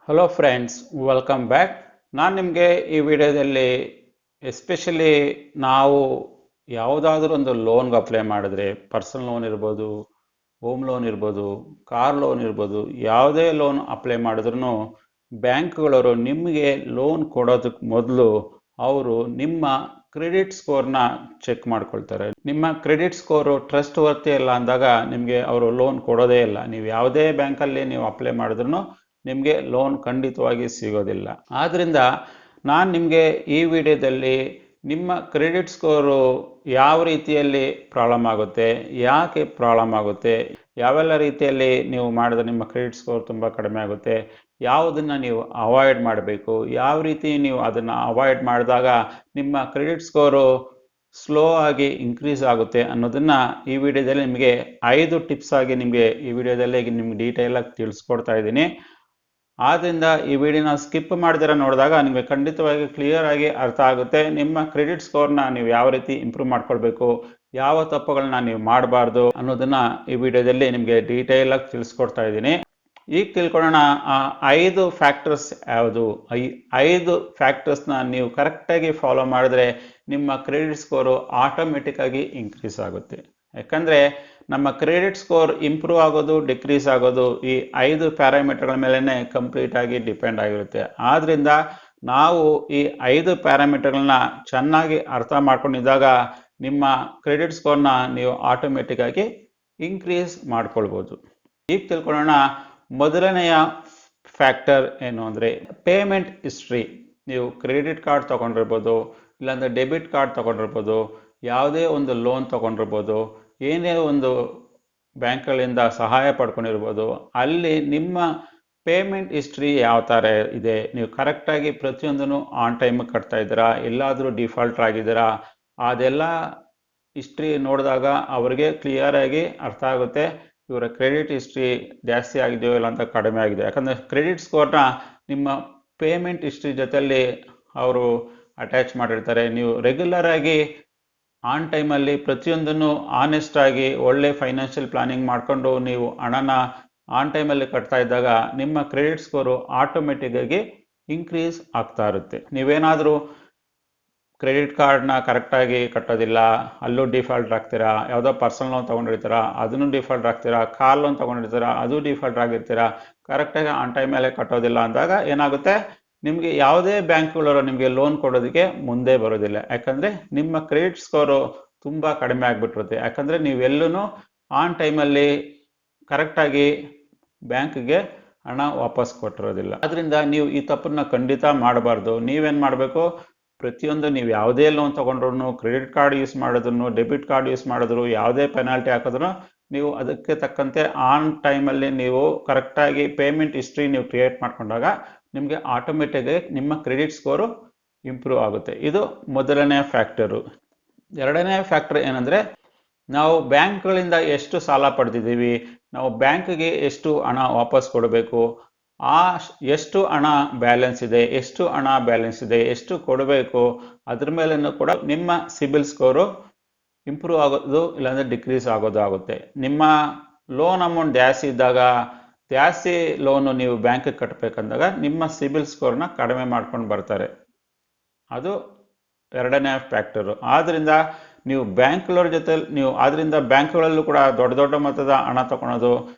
Hello friends, welcome back. ನಾನು ನಿಮಗೆ ಈ ವಿಡಿಯೋದಲ್ಲಿ ಎಸ್ಪೆಷಲಿ ನಾವು ಯಾವುದಾದ್ರೂ ಒಂದು ಲೋನ್ಗೆ ಅಪ್ಲೈ ಮಾಡಿದ್ರೆ, ಪರ್ಸನಲ್ ಲೋನ್ ಇರ್ಬೋದು, ಹೋಮ್ ಲೋನ್ ಇರ್ಬೋದು, ಕಾರ್ ಲೋನ್ ಇರ್ಬೋದು, ಯಾವುದೇ ಲೋನ್ ಅಪ್ಲೈ ಮಾಡಿದ್ರೂ ಬ್ಯಾಂಕ್ಗಳವರು ನಿಮಗೆ ಲೋನ್ ಕೊಡೋದಕ್ಕೆ ಮೊದಲು ಅವರು ನಿಮ್ಮ ಕ್ರೆಡಿಟ್ ಸ್ಕೋರ್ನ ಚೆಕ್ ಮಾಡ್ಕೊಳ್ತಾರೆ. ನಿಮ್ಮ ಕ್ರೆಡಿಟ್ ಸ್ಕೋರು ಟ್ರಸ್ಟ್ ವರ್ತಿ ಇಲ್ಲ ಅಂದಾಗ ನಿಮಗೆ ಅವರು ಲೋನ್ ಕೊಡೋದೇ ಇಲ್ಲ. ನೀವು ಯಾವುದೇ ಬ್ಯಾಂಕಲ್ಲಿ ನೀವು ಅಪ್ಲೈ ಮಾಡಿದ್ರೂ ನಿಮಗೆ ಲೋನ್ ಖಂಡಿತವಾಗಿ ಸಿಗೋದಿಲ್ಲ. ಆದ್ದರಿಂದ ನಾನು ನಿಮಗೆ ಈ ವಿಡಿಯೋದಲ್ಲಿ ನಿಮ್ಮ ಕ್ರೆಡಿಟ್ ಸ್ಕೋರು ಯಾವ ರೀತಿಯಲ್ಲಿ ಪ್ರಾಬ್ಲಮ್ ಆಗುತ್ತೆ, ಯಾಕೆ ಪ್ರಾಬ್ಲಮ್ ಆಗುತ್ತೆ, ಯಾವೆಲ್ಲ ರೀತಿಯಲ್ಲಿ ನೀವು ಮಾಡಿದ್ರೆ ನಿಮ್ಮ ಕ್ರೆಡಿಟ್ ಸ್ಕೋರ್ ತುಂಬ ಕಡಿಮೆ ಆಗುತ್ತೆ, ಯಾವುದನ್ನು ನೀವು ಅವಾಯ್ಡ್ ಮಾಡಬೇಕು, ಯಾವ ರೀತಿ ನೀವು ಅದನ್ನು ಅವಾಯ್ಡ್ ಮಾಡಿದಾಗ ನಿಮ್ಮ ಕ್ರೆಡಿಟ್ ಸ್ಕೋರು ಸ್ಲೋ ಆಗಿ ಇನ್ಕ್ರೀಸ್ ಆಗುತ್ತೆ ಅನ್ನೋದನ್ನು ಈ ವಿಡಿಯೋದಲ್ಲಿ ನಿಮಗೆ 5 ಟಿಪ್ಸ್ ಆಗಿ ನಿಮಗೆ ಈ ವಿಡಿಯೋದಲ್ಲಿ ನಿಮ್ಗೆ ಡೀಟೇಲಾಗಿ ತಿಳಿಸ್ಕೊಡ್ತಾ ಇದ್ದೀನಿ. ಆದ್ದರಿಂದ ಈ ವಿಡಿಯೋನ ಸ್ಕಿಪ್ ಮಾಡಿದಿರ ನೋಡಿದಾಗ ನಿಮಗೆ ಖಂಡಿತವಾಗಿ ಕ್ಲಿಯರ್ ಆಗಿ ಅರ್ಥ ಆಗುತ್ತೆ. ನಿಮ್ಮ ಕ್ರೆಡಿಟ್ ಸ್ಕೋರ್ನ ನೀವು ಯಾವ ರೀತಿ ಇಂಪ್ರೂವ್ ಮಾಡ್ಕೊಳ್ಬೇಕು, ಯಾವ ತಪ್ಪುಗಳನ್ನ ನೀವು ಮಾಡಬಾರ್ದು ಅನ್ನೋದನ್ನ ಈ ವಿಡಿಯೋದಲ್ಲಿ ನಿಮಗೆ ಡೀಟೇಲ್ ಆಗಿ ತಿಳಿಸ್ಕೊಡ್ತಾ ಇದ್ದೀನಿ. ಈಗ ತಿಳ್ಕೊಳ್ಳೋಣ ಆ 5 ಫ್ಯಾಕ್ಟರ್ಸ್ ಯಾವುದು. ಈ 5 ಫ್ಯಾಕ್ಟರ್ಸ್ನ ನೀವು ಕರೆಕ್ಟಾಗಿ ಫಾಲೋ ಮಾಡಿದ್ರೆ ನಿಮ್ಮ ಕ್ರೆಡಿಟ್ ಸ್ಕೋರು ಆಟೋಮೆಟಿಕ್ ಆಗಿ ಇನ್ಕ್ರೀಸ್ ಆಗುತ್ತೆ. ಯಾಕಂದರೆ ನಮ್ಮ ಕ್ರೆಡಿಟ್ ಸ್ಕೋರ್ ಇಂಪ್ರೂವ್ ಆಗೋದು, ಡಿಕ್ರೀಸ್ ಆಗೋದು ಈ 5 ಪ್ಯಾರಾಮೀಟರ್ಗಳ ಮೇಲೇ ಕಂಪ್ಲೀಟ್ ಆಗಿ ಡಿಪೆಂಡ್ ಆಗಿರುತ್ತೆ. ಆದ್ದರಿಂದ ನಾವು ಈ 5 ಪ್ಯಾರಾಮೀಟರ್ಗಳನ್ನ ಚೆನ್ನಾಗಿ ಅರ್ಥ ಮಾಡ್ಕೊಂಡಿದ್ದಾಗ ನಿಮ್ಮ ಕ್ರೆಡಿಟ್ ಸ್ಕೋರ್ನ ನೀವು ಆಟೋಮೆಟಿಕ್ ಆಗಿ ಇನ್ಕ್ರೀಸ್ ಮಾಡ್ಕೊಳ್ಬೋದು. ಈಗ ತಿಳ್ಕೊಳ್ಳೋಣ ಮೊದಲನೆಯ ಫ್ಯಾಕ್ಟರ್ ಏನು ಅಂದರೆ ಪೇಮೆಂಟ್ ಹಿಸ್ಟ್ರಿ. ನೀವು ಕ್ರೆಡಿಟ್ ಕಾರ್ಡ್ ತೊಗೊಂಡಿರ್ಬೋದು, ಇಲ್ಲಾಂದರೆ ಡೆಬಿಟ್ ಕಾರ್ಡ್ ತೊಗೊಂಡಿರ್ಬೋದು, ಯಾವುದೇ ಒಂದು ಲೋನ್ ತೊಗೊಂಡಿರ್ಬೋದು, ಏನೇ ಒಂದು ಬ್ಯಾಂಕ್ಗಳಿಂದ ಸಹಾಯ ಪಡ್ಕೊಂಡಿರ್ಬೋದು, ಅಲ್ಲಿ ನಿಮ್ಮ ಪೇಮೆಂಟ್ ಹಿಸ್ಟ್ರಿ ಯಾವ ಥರ ಇದೆ, ನೀವು ಕರೆಕ್ಟಾಗಿ ಪ್ರತಿಯೊಂದನ್ನು ಆನ್ ಟೈಮ್ ಕಟ್ತಾ ಇದ್ದೀರಾ, ಎಲ್ಲಾದರೂ ಡಿಫಾಲ್ಟ್ ಆಗಿದ್ದೀರಾ, ಅದೆಲ್ಲ ಹಿಸ್ಟ್ರಿ ನೋಡಿದಾಗ ಅವರಿಗೆ ಕ್ಲಿಯರಾಗಿ ಅರ್ಥ ಆಗುತ್ತೆ ಇವರ ಕ್ರೆಡಿಟ್ ಹಿಸ್ಟ್ರಿ ಜಾಸ್ತಿ ಆಗಿದೆಯೋ ಇಲ್ಲ ಅಂತ ಕಡಿಮೆ ಆಗಿದೆ. ಯಾಕಂದರೆ ಕ್ರೆಡಿಟ್ ಸ್ಕೋರ್ನ ನಿಮ್ಮ ಪೇಮೆಂಟ್ ಹಿಸ್ಟ್ರಿ ಜೊತೆಯಲ್ಲಿ ಅವರು ಅಟ್ಯಾಚ್ ಮಾಡಿರ್ತಾರೆ. ನೀವು ರೆಗ್ಯುಲರ್ ಆಗಿ ಆನ್ ಟೈಮಲ್ಲಿ ಪ್ರತಿಯೊಂದನ್ನು ಆನೆಸ್ಟ್ ಆಗಿ ಒಳ್ಳೆ ಫೈನಾನ್ಷಿಯಲ್ ಪ್ಲಾನಿಂಗ್ ಮಾಡಿಕೊಂಡು ನೀವು ಹಣನ ಆನ್ ಟೈಮಲ್ಲಿ ಕಟ್ತಾ ಇದ್ದಾಗ ನಿಮ್ಮ ಕ್ರೆಡಿಟ್ ಸ್ಕೋರು ಆಟೋಮೆಟಿಕ್ಕಾಗಿ ಇನ್ಕ್ರೀಸ್ ಆಗ್ತಾ ಇರುತ್ತೆ. ನೀವೇನಾದರೂ ಕ್ರೆಡಿಟ್ ಕಾರ್ಡ್ನ ಕರೆಕ್ಟಾಗಿ ಕಟ್ಟೋದಿಲ್ಲ, ಅಲ್ಲೂ ಡಿಫಾಲ್ಟ್ ಆಗ್ತೀರಾ, ಯಾವುದೋ ಪರ್ಸನಲ್ ಲೋನ್ ತೊಗೊಂಡಿರ್ತೀರಾ ಅದನ್ನು ಡಿಫಾಲ್ಟ್ ಆಗ್ತೀರಾ, ಕಾರ್ ಲೋನ್ ತೊಗೊಂಡಿರ್ತೀರಾ ಅದು ಡಿಫಾಲ್ಟ್ ಆಗಿರ್ತೀರಾ, ಕರೆಕ್ಟಾಗಿ ಆನ್ ಟೈಮಲ್ಲೇ ಕಟ್ಟೋದಿಲ್ಲ ಅಂದಾಗ ಏನಾಗುತ್ತೆ, ನಿಮಗೆ ಯಾವುದೇ ಬ್ಯಾಂಕ್ಗಳವರು ನಿಮಗೆ ಲೋನ್ ಕೊಡೋದಕ್ಕೆ ಮುಂದೆ ಬರೋದಿಲ್ಲ. ಯಾಕಂದರೆ ನಿಮ್ಮ ಕ್ರೆಡಿಟ್ ಸ್ಕೋರು ತುಂಬ ಕಡಿಮೆ ಆಗಿಬಿಟ್ಟಿರುತ್ತೆ. ಯಾಕಂದರೆ ನೀವೆಲ್ಲೂ ಆನ್ ಟೈಮಲ್ಲಿ ಕರೆಕ್ಟಾಗಿ ಬ್ಯಾಂಕ್ಗೆ ಹಣ ವಾಪಸ್ ಕೊಟ್ಟಿರೋದಿಲ್ಲ. ಅದರಿಂದ ನೀವು ಈ ತಪ್ಪನ್ನು ಖಂಡಿತ ಮಾಡಬಾರ್ದು. ನೀವೇನು ಮಾಡಬೇಕು, ಪ್ರತಿಯೊಂದು ನೀವು ಯಾವುದೇ ಲೋನ್ ತೊಗೊಂಡ್ರು, ಕ್ರೆಡಿಟ್ ಕಾರ್ಡ್ ಯೂಸ್ ಮಾಡಿದ್ರು, ಡೆಬಿಟ್ ಕಾರ್ಡ್ ಯೂಸ್ ಮಾಡಿದ್ರು, ಯಾವುದೇ ಪೆನಾಲ್ಟಿ ಹಾಕಿದ್ರು ನೀವು ಅದಕ್ಕೆ ತಕ್ಕಂತೆ ಆನ್ ಟೈಮಲ್ಲಿ ನೀವು ಕರೆಕ್ಟಾಗಿ ಪೇಮೆಂಟ್ ಹಿಸ್ಟ್ರಿ ನೀವು ಕ್ರಿಯೇಟ್ ಮಾಡ್ಕೊಂಡಾಗ ನಿಮಗೆ ಆಟೋಮೆಟಿಕ್ಕಾಗಿ ನಿಮ್ಮ ಕ್ರೆಡಿಟ್ ಸ್ಕೋರು ಇಂಪ್ರೂವ್ ಆಗುತ್ತೆ. ಇದು ಮೊದಲನೇ ಫ್ಯಾಕ್ಟರು. ಎರಡನೇ ಫ್ಯಾಕ್ಟರ್ ಏನಂದರೆ ನಾವು ಬ್ಯಾಂಕ್ಗಳಿಂದ ಎಷ್ಟು ಸಾಲ ಪಡೆದಿದ್ದೀವಿ, ನಾವು ಬ್ಯಾಂಕ್ಗೆ ಎಷ್ಟು ಹಣ ವಾಪಸ್ ಕೊಡಬೇಕು, ಎಷ್ಟು ಹಣ ಬ್ಯಾಲೆನ್ಸ್ ಇದೆ, ಎಷ್ಟು ಕೊಡಬೇಕು, ಅದ್ರ ಮೇಲೂ ಕೂಡ ನಿಮ್ಮ ಸಿಬಿಲ್ ಸ್ಕೋರು ಇಂಪ್ರೂವ್ ಆಗೋದು ಇಲ್ಲಾಂದರೆ ಡಿಕ್ರೀಸ್ ಆಗೋದು ಆಗುತ್ತೆ. ನಿಮ್ಮ ಲೋನ್ ಅಮೌಂಟ್ ಜಾಸ್ತಿ ಇದ್ದಾಗ, ಜಾಸ್ತಿ ಲೋನು ನೀವು ಬ್ಯಾಂಕಿಗೆ ಕಟ್ಟಬೇಕಂದಾಗ ನಿಮ್ಮ ಸಿಬಿಲ್ ಸ್ಕೋರ್ನ ಕಡಿಮೆ ಮಾಡ್ಕೊಂಡು ಬರ್ತಾರೆ. ಅದು ಎರಡನೇ ಫ್ಯಾಕ್ಟರು. ಆದ್ದರಿಂದ ನೀವು ಬ್ಯಾಂಕ್ಗಳವ್ರ ಜೊತೆ ಆದ್ದರಿಂದ ಬ್ಯಾಂಕ್ಗಳಲ್ಲೂ ಕೂಡ ದೊಡ್ಡ ದೊಡ್ಡ ಮೊತ್ತದ ಹಣ ತಗೊಳೋದು,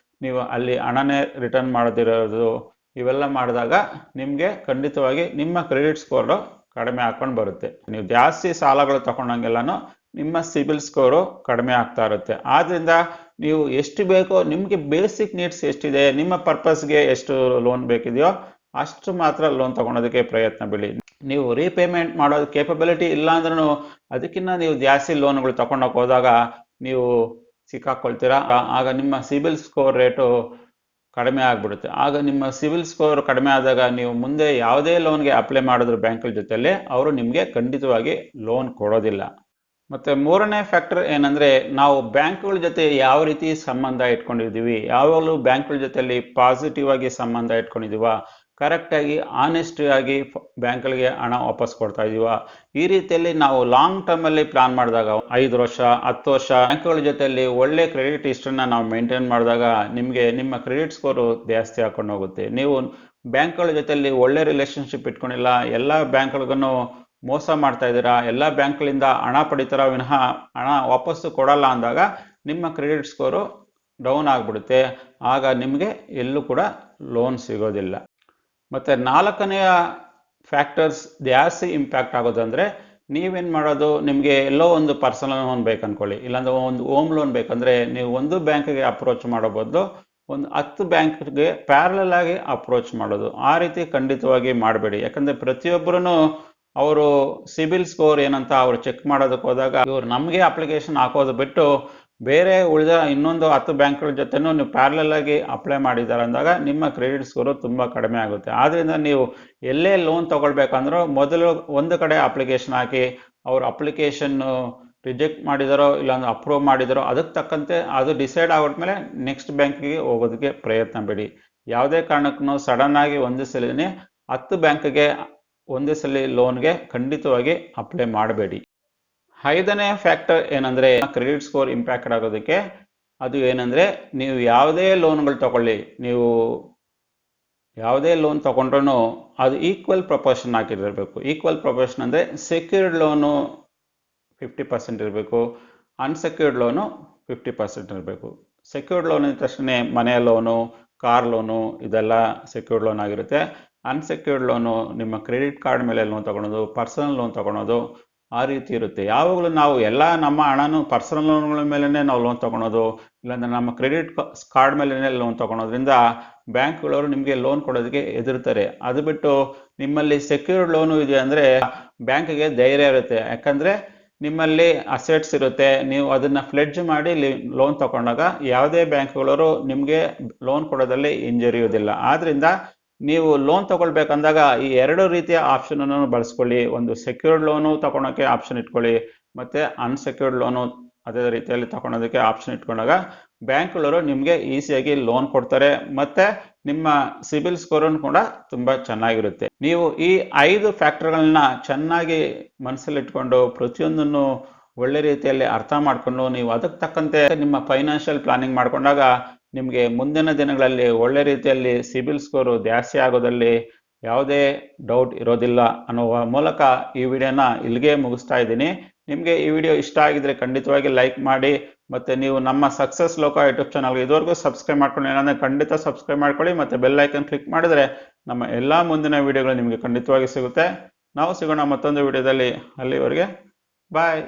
ನೀವು ಅಲ್ಲಿ ಹಣನೇ ರಿಟರ್ನ್ ಮಾಡೋದಿರೋದು, ಇವೆಲ್ಲ ಮಾಡಿದಾಗ ನಿಮಗೆ ಖಂಡಿತವಾಗಿ ನಿಮ್ಮ ಕ್ರೆಡಿಟ್ ಸ್ಕೋರು ಕಡಿಮೆ ಹಾಕೊಂಡು ಬರುತ್ತೆ. ನೀವು ಜಾಸ್ತಿ ಸಾಲಗಳು ತಗೊಂಡಂಗೆಲ್ಲನೂ ನಿಮ್ಮ ಸಿಬಿಲ್ ಸ್ಕೋರು ಕಡಿಮೆ ಆಗ್ತಾ ಇರುತ್ತೆ. ಆದ್ದರಿಂದ ನೀವು ಎಷ್ಟು ಬೇಕೋ, ನಿಮಗೆ ಬೇಸಿಕ್ ನೀಡ್ಸ್ ಎಷ್ಟಿದೆ, ನಿಮ್ಮ ಪರ್ಪಸ್ಗೆ ಎಷ್ಟು ಲೋನ್ ಬೇಕಿದೆಯೋ ಅಷ್ಟು ಮಾತ್ರ ಲೋನ್ ತಗೊಳೋದಕ್ಕೆ ಪ್ರಯತ್ನ ಬೀಳಿ. ನೀವು ರೀಪೇಮೆಂಟ್ ಮಾಡೋದು ಕೇಪಬಿಲಿಟಿ ಇಲ್ಲ ಅಂದ್ರೂ ಅದಕ್ಕಿಂತ ನೀವು ಜಾಸ್ತಿ ಲೋನ್ಗಳು ತಗೊಂಡೋಗಿ ಹೋದಾಗ ನೀವು ಸಿಕ್ಕಾಕೊಳ್ತೀರಾ. ಆಗ ನಿಮ್ಮ ಸಿಬಿಲ್ ಸ್ಕೋರ್ ರೇಟು ಕಡಿಮೆ ಆಗಿಬಿಡುತ್ತೆ. ಆಗ ನಿಮ್ಮ ಸಿಬಿಲ್ ಸ್ಕೋರ್ ಕಡಿಮೆ ಆದಾಗ ನೀವು ಮುಂದೆ ಯಾವುದೇ ಲೋನ್ಗೆ ಅಪ್ಲೈ ಮಾಡಿದ್ರು ಬ್ಯಾಂಕ್ಗಳ ಜೊತೆಯಲ್ಲಿ ಅವರು ನಿಮಗೆ ಖಂಡಿತವಾಗಿ ಲೋನ್ ಕೊಡೋದಿಲ್ಲ. ಮತ್ತು ಮೂರನೇ ಫ್ಯಾಕ್ಟರ್ ಏನಂದರೆ ನಾವು ಬ್ಯಾಂಕ್ಗಳ ಜೊತೆ ಯಾವ ರೀತಿ ಸಂಬಂಧ ಇಟ್ಕೊಂಡಿದ್ದೀವಿ, ಯಾವಾಗಲೂ ಬ್ಯಾಂಕ್ಗಳ ಜೊತೆಯಲ್ಲಿ ಪಾಸಿಟಿವ್ ಆಗಿ ಸಂಬಂಧ ಇಟ್ಕೊಂಡಿದ್ದೀವ, ಕರೆಕ್ಟಾಗಿ ಆನೆಸ್ಟಿಯಾಗಿ ಬ್ಯಾಂಕ್ಗಳಿಗೆ ಹಣ ವಾಪಸ್ ಕೊಡ್ತಾ ಇದೀವ. ಈ ರೀತಿಯಲ್ಲಿ ನಾವು ಲಾಂಗ್ ಟರ್ಮಲ್ಲಿ ಪ್ಲಾನ್ ಮಾಡಿದಾಗ 5 ವರ್ಷ 10 ವರ್ಷ ಬ್ಯಾಂಕ್ಗಳ ಜೊತೆಯಲ್ಲಿ ಒಳ್ಳೆ ಕ್ರೆಡಿಟ್ ಹಿಸ್ಟ್ರಿನ ನಾವು ಮೇಂಟೈನ್ ಮಾಡಿದಾಗ ನಿಮಗೆ ನಿಮ್ಮ ಕ್ರೆಡಿಟ್ ಸ್ಕೋರು ಜಾಸ್ತಿ ಹಾಕೊಂಡು ಹೋಗುತ್ತೆ. ನೀವು ಬ್ಯಾಂಕ್ಗಳ ಜೊತೆಯಲ್ಲಿ ಒಳ್ಳೆ ರಿಲೇಶನ್ಶಿಪ್ ಇಟ್ಕೊಂಡಿಲ್ಲ, ಎಲ್ಲ ಬ್ಯಾಂಕ್ಗಳಿಗೂ ಮೋಸ ಮಾಡ್ತಾ ಇದ್ದೀರಾ, ಎಲ್ಲ ಬ್ಯಾಂಕ್ಗಳಿಂದ ಹಣ ಪಡಿತಾರ ವಿನಃ ಹಣ ವಾಪಸ್ಸು ಕೊಡಲ್ಲ ಅಂದಾಗ ನಿಮ್ಮ ಕ್ರೆಡಿಟ್ ಸ್ಕೋರು ಡೌನ್ ಆಗಿಬಿಡುತ್ತೆ. ಆಗ ನಿಮಗೆ ಎಲ್ಲೂ ಕೂಡ ಲೋನ್ ಸಿಗೋದಿಲ್ಲ. ಮತ್ತು ನಾಲ್ಕನೆಯ ಫ್ಯಾಕ್ಟರ್ಸ್ ಜಾಸ್ತಿ ಇಂಪ್ಯಾಕ್ಟ್ ಆಗೋದಂದರೆ, ನೀವೇನು ಮಾಡೋದು, ನಿಮಗೆ ಎಲ್ಲೋ ಒಂದು ಪರ್ಸನಲ್ ಲೋನ್ ಬೇಕಂದ್ಕೊಳ್ಳಿ, ಇಲ್ಲಾಂದ್ರೆ ಒಂದು ಹೋಮ್ ಲೋನ್ ಬೇಕಂದರೆ ನೀವು ಒಂದು ಬ್ಯಾಂಕಿಗೆ ಅಪ್ರೋಚ್ ಮಾಡೋ ಬದಲು ಒಂದು 10 ಬ್ಯಾಂಕ್ಗೆ ಪ್ಯಾರಲಲ್ ಆಗಿ ಅಪ್ರೋಚ್ ಮಾಡೋದು. ಆ ರೀತಿ ಖಂಡಿತವಾಗಿ ಮಾಡಬೇಡಿ. ಯಾಕಂದರೆ ಪ್ರತಿಯೊಬ್ಬರೂ ಅವರು ಸಿಬಿಲ್ ಸ್ಕೋರ್ ಏನಂತ ಅವರು ಚೆಕ್ ಮಾಡೋದಕ್ಕೆ ಹೋದಾಗ ಇವರು ನಮಗೆ ಅಪ್ಲಿಕೇಶನ್ ಹಾಕೋದು ಬಿಟ್ಟು ಬೇರೆ ಉಳಿದ ಇನ್ನೊಂದು 10 ಬ್ಯಾಂಕ್ಗಳ ಜೊತೆನೂ ನೀವು ಪ್ಯಾರಲಲ್ ಆಗಿ ಅಪ್ಲೈ ಮಾಡಿದ್ದಾರೆ ಅಂದಾಗ ನಿಮ್ಮ ಕ್ರೆಡಿಟ್ ಸ್ಕೋರು ತುಂಬ ಕಡಿಮೆ ಆಗುತ್ತೆ. ಆದ್ದರಿಂದ ನೀವು ಎಲ್ಲೇ ಲೋನ್ ತೊಗೊಳ್ಬೇಕಂದ್ರೂ ಮೊದಲು ಒಂದು ಕಡೆ ಅಪ್ಲಿಕೇಶನ್ ಹಾಕಿ, ಅವ್ರ ಅಪ್ಲಿಕೇಶನ್ನು ರಿಜೆಕ್ಟ್ ಮಾಡಿದಾರೋ ಇಲ್ಲಾಂದ್ರೆ ಅಪ್ರೂವ್ ಮಾಡಿದಾರೋ ಅದಕ್ಕೆ ತಕ್ಕಂತೆ ಅದು ಡಿಸೈಡ್ ಆಗಿದ್ಮೇಲೆ ನೆಕ್ಸ್ಟ್ ಬ್ಯಾಂಕಿಗೆ ಹೋಗೋದಕ್ಕೆ ಪ್ರಯತ್ನ ಬಿಡಿ. ಯಾವುದೇ ಕಾರಣಕ್ಕೂ ಸಡನ್ ಆಗಿ ಒಂದೇ ಸಲನೇ 10 ಬ್ಯಾಂಕ್ಗೆ ಒಂದೇ ಸಲ ಲೋನ್ಗೆ ಖಂಡಿತವಾಗಿ ಅಪ್ಲೈ ಮಾಡಬೇಡಿ. 5ನೇ ಫ್ಯಾಕ್ಟರ್ ಏನಂದರೆ ಕ್ರೆಡಿಟ್ ಸ್ಕೋರ್ ಇಂಪ್ಯಾಕ್ಟ್ ಆಗೋದಕ್ಕೆ, ಅದು ಏನಂದರೆ ನೀವು ಯಾವುದೇ ಲೋನ್ಗಳು ತಗೊಳ್ಳಿ, ನೀವು ಯಾವುದೇ ಲೋನ್ ತೊಗೊಂಡ್ರೂ ಅದು ಈಕ್ವಲ್ ಪ್ರಪೋರ್ಷನ್ ಹಾಕಿರಬೇಕು. ಈಕ್ವಲ್ ಪ್ರಪೋರ್ಷನ್ ಅಂದರೆ ಸೆಕ್ಯೂರ್ಡ್ ಲೋನು 50% ಇರಬೇಕು, ಅನ್ಸೆಕ್ಯೂರ್ಡ್ ಲೋನು 50% ಇರಬೇಕು. ಸೆಕ್ಯೂರ್ಡ್ ಲೋನ್ ಇದ್ದ ತಕ್ಷಣ ಮನೆ ಲೋನು, ಕಾರ್ ಲೋನು ಇದೆಲ್ಲ ಸೆಕ್ಯೂರ್ಡ್ ಲೋನ್ ಆಗಿರುತ್ತೆ. ಅನ್ಸೆಕ್ಯೂರ್ಡ್ ಲೋನು ನಿಮ್ಮ ಕ್ರೆಡಿಟ್ ಕಾರ್ಡ್ ಮೇಲೆ ಲೋನ್ ತೊಗೊಳೋದು, ಪರ್ಸನಲ್ ಲೋನ್ ತೊಗೊಳೋದು, ಆ ರೀತಿ ಇರುತ್ತೆ. ಯಾವಾಗಲೂ ನಾವು ಎಲ್ಲ ನಮ್ಮ ಹಣನೂ ಪರ್ಸನಲ್ ಲೋನ್ಗಳ ಮೇಲೇ ನಾವು ಲೋನ್ ತೊಗೊಳೋದು, ಇಲ್ಲಾಂದ್ರೆ ನಮ್ಮ ಕ್ರೆಡಿಟ್ ಕಾರ್ಡ್ ಮೇಲೇ ಲೋನ್ ತೊಗೊಳೋದ್ರಿಂದ ಬ್ಯಾಂಕ್ಗಳವರು ನಿಮಗೆ ಲೋನ್ ಕೊಡೋದಕ್ಕೆ ಹೆದರ್ತಾರೆ. ಅದು ಬಿಟ್ಟು ನಿಮ್ಮಲ್ಲಿ ಸೆಕ್ಯೂರ್ಡ್ ಲೋನು ಇದೆ ಅಂದರೆ ಬ್ಯಾಂಕಿಗೆ ಧೈರ್ಯ ಇರುತ್ತೆ. ಯಾಕಂದರೆ ನಿಮ್ಮಲ್ಲಿ ಅಸೆಟ್ಸ್ ಇರುತ್ತೆ, ನೀವು ಅದನ್ನು ಫ್ಲೆಡ್ಜ್ ಮಾಡಿ ಲೋನ್ ತಗೊಂಡಾಗ ಯಾವುದೇ ಬ್ಯಾಂಕ್ಗಳವರು ನಿಮಗೆ ಲೋನ್ ಕೊಡೋದ್ರಲ್ಲಿ ಹಿಂಜರಿಯೋದಿಲ್ಲ. ಆದ್ದರಿಂದ ನೀವು ಲೋನ್ ತಗೊಳ್ಬೇಕಂದಾಗ ಈ 2 ರೀತಿಯ ಆಪ್ಷನನ್ನು ಬಳಸ್ಕೊಳ್ಳಿ. ಒಂದು ಸೆಕ್ಯೂರ್ಡ್ ಲೋನು ತಗೊಳೋಕ್ಕೆ ಆಪ್ಷನ್ ಇಟ್ಕೊಳ್ಳಿ, ಮತ್ತು ಅನ್ಸೆಕ್ಯೂರ್ಡ್ ಲೋನು ಅದೇ ರೀತಿಯಲ್ಲಿ ತಗೊಳೋದಕ್ಕೆ ಆಪ್ಷನ್ ಇಟ್ಕೊಂಡಾಗ ಬ್ಯಾಂಕ್ಗಳವರು ನಿಮಗೆ ಈಸಿಯಾಗಿ ಲೋನ್ ಕೊಡ್ತಾರೆ, ಮತ್ತು ನಿಮ್ಮ ಸಿಬಿಲ್ ಸ್ಕೋರನ್ನು ಕೂಡ ತುಂಬ ಚೆನ್ನಾಗಿರುತ್ತೆ. ನೀವು ಈ 5 ಫ್ಯಾಕ್ಟರ್ಗಳನ್ನ ಚೆನ್ನಾಗಿ ಮನಸ್ಸಲ್ಲಿಟ್ಕೊಂಡು ಪ್ರತಿಯೊಂದನ್ನು ಒಳ್ಳೆ ರೀತಿಯಲ್ಲಿ ಅರ್ಥ ಮಾಡಿಕೊಂಡು ನೀವು ಅದಕ್ಕೆ ತಕ್ಕಂತೆ ನಿಮ್ಮ ಫೈನಾನ್ಷಿಯಲ್ ಪ್ಲಾನಿಂಗ್ ಮಾಡಿಕೊಂಡಾಗ ನಿಮಗೆ ಮುಂದಿನ ದಿನಗಳಲ್ಲಿ ಒಳ್ಳೆ ರೀತಿಯಲ್ಲಿ ಸಿಬಿಲ್ ಸ್ಕೋರು ಜಾಸ್ತಿ ಆಗೋದಲ್ಲಿ ಯಾವುದೇ ಡೌಟ್ ಇರೋದಿಲ್ಲ ಅನ್ನುವ ಮೂಲಕ ಈ ವಿಡಿಯೋನ ಇಲ್ಲಿಗೆ ಮುಗಿಸ್ತಾ ಇದ್ದೀನಿ. ನಿಮಗೆ ಈ ವಿಡಿಯೋ ಇಷ್ಟ ಆಗಿದ್ರೆ ಖಂಡಿತವಾಗಿ ಲೈಕ್ ಮಾಡಿ, ಮತ್ತು ನೀವು ನಮ್ಮ ಸಕ್ಸಸ್ ಲೋಕ ಯೂಟ್ಯೂಬ್ ಚಾನಲ್ಗೆ ಇದುವರೆಗೂ ಸಬ್ಸ್ಕ್ರೈಬ್ ಮಾಡ್ಕೊಂಡು ಏನಂದರೆ ಖಂಡಿತ ಸಬ್ಸ್ಕ್ರೈಬ್ ಮಾಡ್ಕೊಳ್ಳಿ, ಮತ್ತು ಬೆಲ್ ಐಕನ್ ಕ್ಲಿಕ್ ಮಾಡಿದರೆ ನಮ್ಮ ಎಲ್ಲ ಮುಂದಿನ ವಿಡಿಯೋಗಳು ನಿಮಗೆ ಖಂಡಿತವಾಗಿ ಸಿಗುತ್ತೆ. ನಾವು ಸಿಗೋಣ ಮತ್ತೊಂದು ವಿಡಿಯೋದಲ್ಲಿ. ಅಲ್ಲಿವರೆಗೆ ಬಾಯ್.